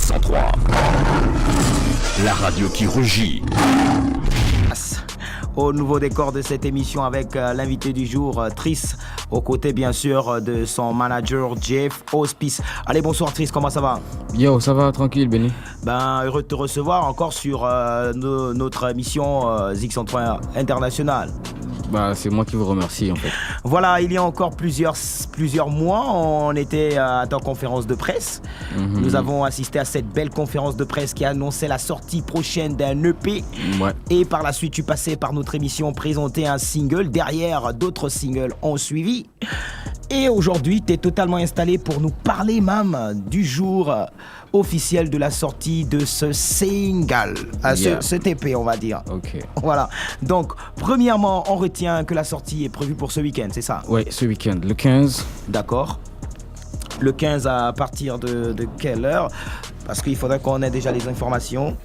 X103, la radio qui rugit. Au nouveau décor de cette émission avec l'invité du jour, Triss, aux côtés bien sûr de son manager Jeff Hospice. Allez, bonsoir Triss, comment ça va? Yo, ça va, tranquille, Benny. Heureux de te recevoir encore sur notre émission X103 International. C'est moi qui vous remercie en fait. Voilà, il y a encore plusieurs mois, on était à ta conférence de presse. Nous avons assisté à cette belle conférence de presse qui annonçait la sortie prochaine d'un EP. Ouais. Et par la suite, tu passais par notre émission présenter un single. Derrière, d'autres singles ont suivi. Et aujourd'hui, tu es totalement installé pour nous parler même du jour officiel de la sortie de ce single, ce TP, on va dire. Ok. Voilà. Donc, premièrement, on retient que la sortie est prévue pour ce week-end, c'est ça? Ouais, ce week-end, le 15. D'accord. Le 15 à partir de quelle heure? Parce qu'il faudrait qu'on ait déjà les informations.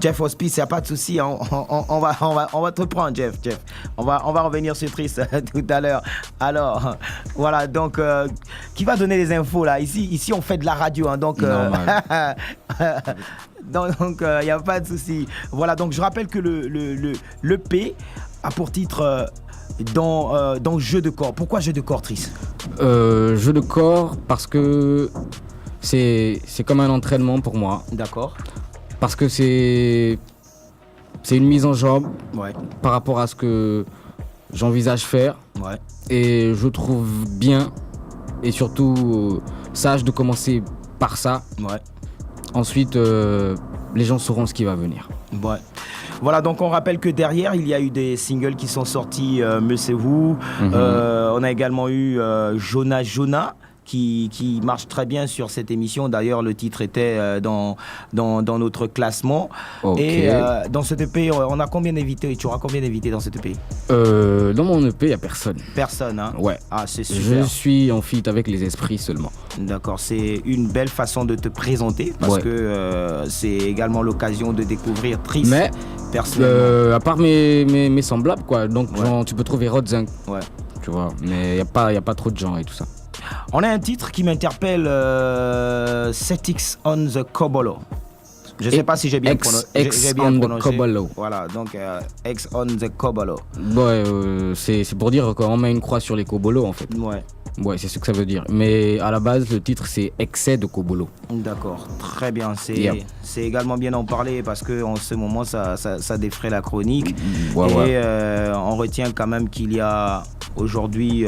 Jeff Hospice, il n'y a pas de souci, on va te prendre, Jeff. On va revenir sur Triss tout à l'heure. Alors, voilà, donc, qui va donner les infos là? Ici, on fait de la radio, hein, donc... Normal. Donc, il n'y a pas de souci. Voilà, donc je rappelle que le P a pour titre dans Jeu de corps. Pourquoi Jeu de corps, Triss? Jeu de corps parce que c'est comme un entraînement pour moi. D'accord. Parce que c'est une mise en jambe par rapport à ce que j'envisage faire. Ouais. Et je trouve bien et surtout sage de commencer par ça. Ouais. Ensuite, les gens sauront ce qui va venir. Ouais. Voilà, donc on rappelle que derrière, il y a eu des singles qui sont sortis, Monsieur Vous. On a également eu Jonah. Qui marche très bien sur cette émission. D'ailleurs, le titre était dans notre classement. Okay. Et dans cet EP, on a combien d'invités? Tu auras combien d'invités dans cet EP? Dans mon EP, il n'y a personne. Personne, hein? Ouais. Ah, c'est super. Je suis en feat avec les esprits seulement. D'accord, c'est une belle façon de te présenter parce que c'est également l'occasion de découvrir Triss. Mais personnellement. À part mes semblables, quoi. Donc, genre, tu peux trouver Rodzing. Ouais. Tu vois, mais il n'y a pas trop de gens et tout ça. On a un titre qui m'interpelle, X on the Kobolo. Je ne sais pas si j'ai bien prononcé. X on the Kobolo. Voilà, donc X on the Kobolo. Ouais, c'est pour dire qu'on met une croix sur les Kobolos en fait. Ouais, c'est ce que ça veut dire. Mais à la base, le titre c'est Excès de Kobolo. D'accord, très bien. C'est également bien d'en parler parce qu'en ce moment, ça défraie la chronique. On retient quand même qu'il y a aujourd'hui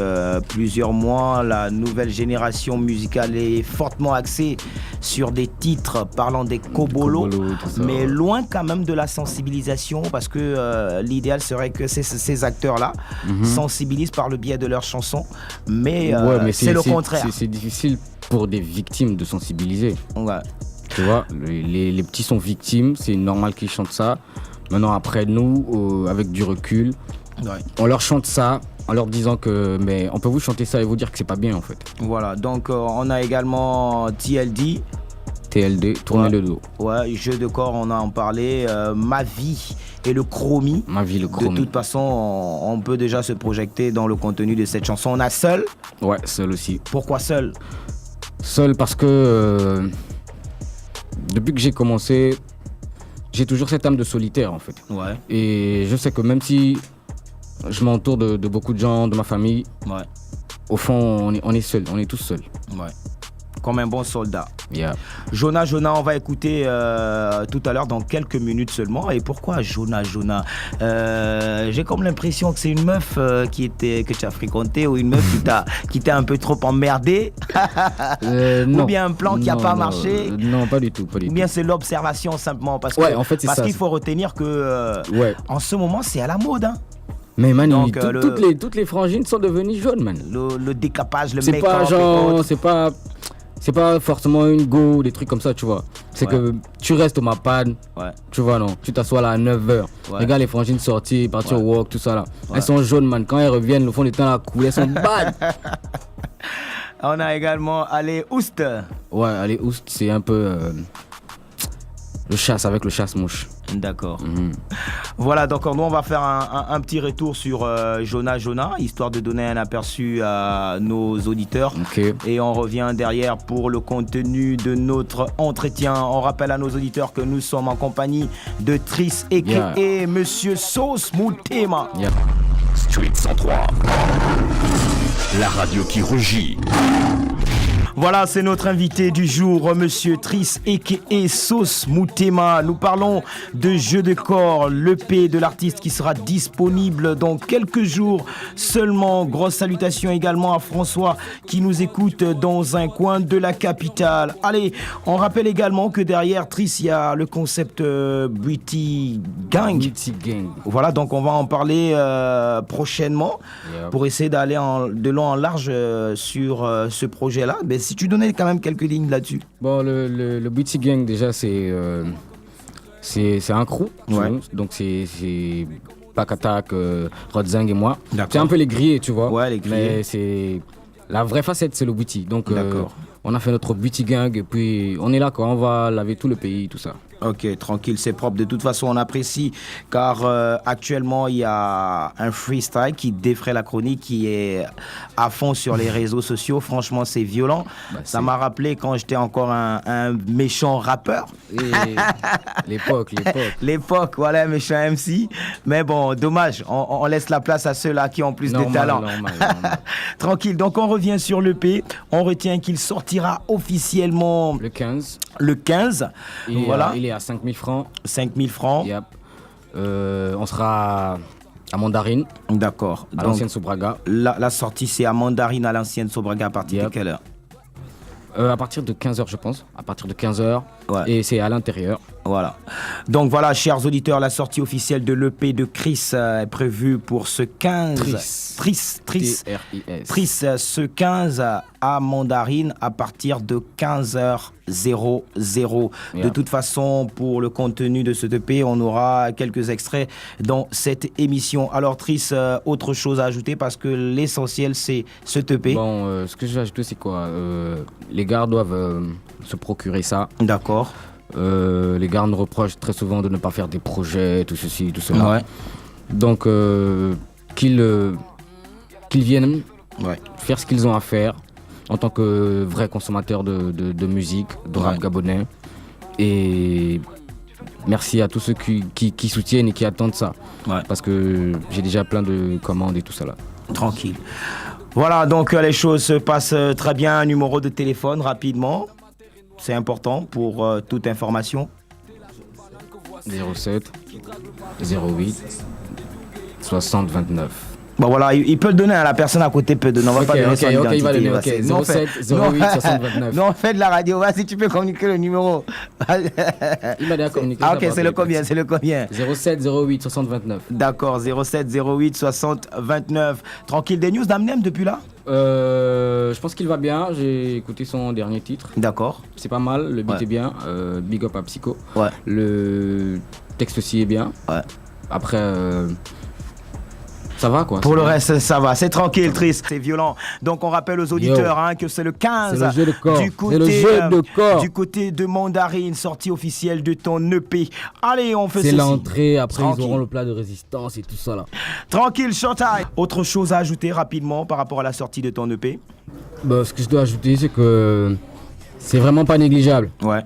plusieurs mois, la nouvelle génération musicale est fortement axée sur des titres parlant des Kobolos, mais loin quand même de la sensibilisation parce que l'idéal serait que ces acteurs-là sensibilisent par le biais de leurs chansons, mais c'est le contraire. C'est difficile pour des victimes de sensibiliser. Ouais. Tu vois, les petits sont victimes, c'est normal qu'ils chantent ça. Maintenant, après, nous, avec du recul, on leur chante ça en leur disant que mais on peut vous chanter ça et vous dire que c'est pas bien en fait. Voilà, donc on a également TLD, tourner le dos. Ouais, Jeu de corps, on a en parlé. Ma vie et le Chromie. Ma vie, le Chromie. De toute façon, on peut déjà se projeter dans le contenu de cette chanson. On a Seul. Ouais, Seul aussi. Pourquoi Seul? Seul parce que depuis que j'ai commencé, j'ai toujours cette âme de solitaire en fait. Ouais. Et je sais que même si je m'entoure de beaucoup de gens, de ma famille, au fond, on est seul, on est tous seuls. Ouais. Comme un bon soldat. Yeah. Jonah, on va écouter tout à l'heure dans quelques minutes seulement. Et pourquoi Jonah? J'ai comme l'impression que c'est une meuf que tu as fréquentée ou une meuf qui t'a un peu trop emmerdé. Non. Ou bien un plan qui n'a pas marché. Non, pas du tout. Ou bien c'est l'observation simplement. Parce en fait, c'est parce ça. qu'il faut retenir que en ce moment, c'est à la mode. Hein. Mais man, toutes les frangines sont devenues jaunes, man. Le décapage, le make-up. C'est pas genre, c'est pas forcément une go, des trucs comme ça, tu vois. C'est que tu restes au Mapan, tu vois, non. Tu t'assois là à 9h. Regarde les frangines sorties, partir au walk, tout ça là. Elles sont jaunes, man. Quand elles reviennent, le fond du temps là coule, elles sont bad. On a également Allez Oust. Ouais, Allez Oust, c'est un peu le chasse avec le chasse-mouche. D'accord. Voilà, donc nous on va faire un petit retour sur Jonah, histoire de donner un aperçu à nos auditeurs. Okay. Et on revient derrière pour le contenu de notre entretien. On rappelle à nos auditeurs que nous sommes en compagnie de Triss a.k.a. Monsieur Sauce Mutema. Street 103, la radio qui rugit. Voilà, c'est notre invité du jour, Monsieur Triss a.k.a. Sauce Mutema. Nous parlons de Jeu de corps, l'EP de l'artiste qui sera disponible dans quelques jours seulement. Grosse salutations également à François qui nous écoute dans un coin de la capitale. Allez, on rappelle également que derrière Triss, il y a le concept Beauty Gang. Voilà, donc on va en parler prochainement pour essayer d'aller de long en large sur ce projet-là. Mais si tu donnais quand même quelques lignes là-dessus. Bon, le Beauty Gang, déjà, c'est un crew. Ouais. Donc, c'est Pac Attack, Rodzang et moi. C'est un peu les grillés, tu vois. Ouais, les grillés. Mais c'est... La vraie facette, c'est le Beauty. Donc, on a fait notre Beauty Gang et puis on est là, quoi. On va laver tout le pays, tout ça. Ok, tranquille, c'est propre. De toute façon, on apprécie car actuellement, il y a un freestyle qui défraie la chronique, qui est à fond sur les réseaux sociaux. Franchement, c'est violent. Ça m'a rappelé quand j'étais encore un méchant rappeur. L'époque, voilà, méchant MC. Mais bon, dommage, on laisse la place à ceux-là qui ont plus de talent. Normal. Tranquille, donc on revient sur l'EP. On retient qu'il sortira officiellement le 15. Voilà. Il est à 5 000 francs. 5 000 francs. Yep. On sera à Mandarine. D'accord. À l'ancienne Sobraga. La sortie, c'est à Mandarine, à l'ancienne Sobraga, à partir de quelle heure? À partir de 15h, je pense. À partir de 15h. Ouais. Et c'est à l'intérieur. Voilà. Donc voilà, chers auditeurs, la sortie officielle de l'EP de Triss est prévue pour ce 15. Triss. Triss, ce 15 à Mandarine à partir de 15h00. De toute façon, pour le contenu de ce EP, on aura quelques extraits dans cette émission. Alors Triss, autre chose à ajouter parce que l'essentiel c'est ce EP. Bon, ce que je vais ajouter, c'est quoi les gars doivent se procurer ça. D'accord. Les gars nous reprochent très souvent de ne pas faire des projets, tout ceci, tout cela. Ouais. Donc, qu'ils viennent faire ce qu'ils ont à faire en tant que vrais consommateurs de musique, de rap gabonais. Et merci à tous ceux qui soutiennent et qui attendent ça. Ouais. Parce que j'ai déjà plein de commandes et tout ça là. Tranquille. Voilà, donc les choses se passent très bien. Un numéro de téléphone rapidement. C'est important pour toute information. 07 08 60 29. Bon voilà, il peut le donner à la personne à côté, peut donner. On va pas donner son identité. Il va donner, 07 08 60 29. Non, on fait de la radio. Vas-y, tu peux communiquer le numéro. Il m'a déjà communiqué. Ah ok, c'est le combien? 07 08 60 29. D'accord, 07 08 60 29. Tranquille, des news d'Amnem depuis là? Je pense qu'il va bien. J'ai écouté son dernier titre. D'accord. C'est pas mal, le beat est bien. Big up à Psycho. Ouais. Le texte aussi est bien. Ouais. Après, ça va quoi. Pour le reste, ça va. C'est tranquille, Triss. C'est violent. Donc on rappelle aux auditeurs que c'est le 15. C'est le jeu de corps. Du côté de Mandarine, sortie officielle de ton EP. Allez, on fait ceci. C'est l'entrée. Après, ils auront le plat de résistance et tout ça là. Tranquille, showtime. Autre chose à ajouter rapidement par rapport à la sortie de ton EP? Ce que je dois ajouter, c'est que c'est vraiment pas négligeable. Ouais.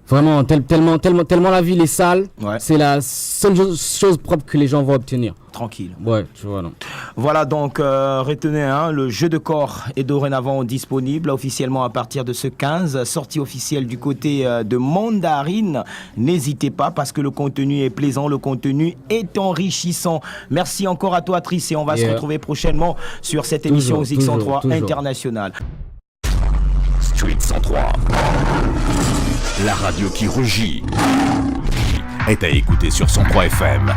Vraiment, tellement la ville est sale, c'est la seule chose propre que les gens vont obtenir. Tranquille. Ouais, tu vois, non. Voilà, donc retenez, le jeu de corps est dorénavant disponible officiellement à partir de ce 15. Sortie officielle du côté de Mandarine. N'hésitez pas parce que le contenu est plaisant, le contenu est enrichissant. Merci encore à toi, Triss, et on va se retrouver prochainement sur cette émission X103 International. Street 103. La radio qui rugit est à écouter sur 103 FM.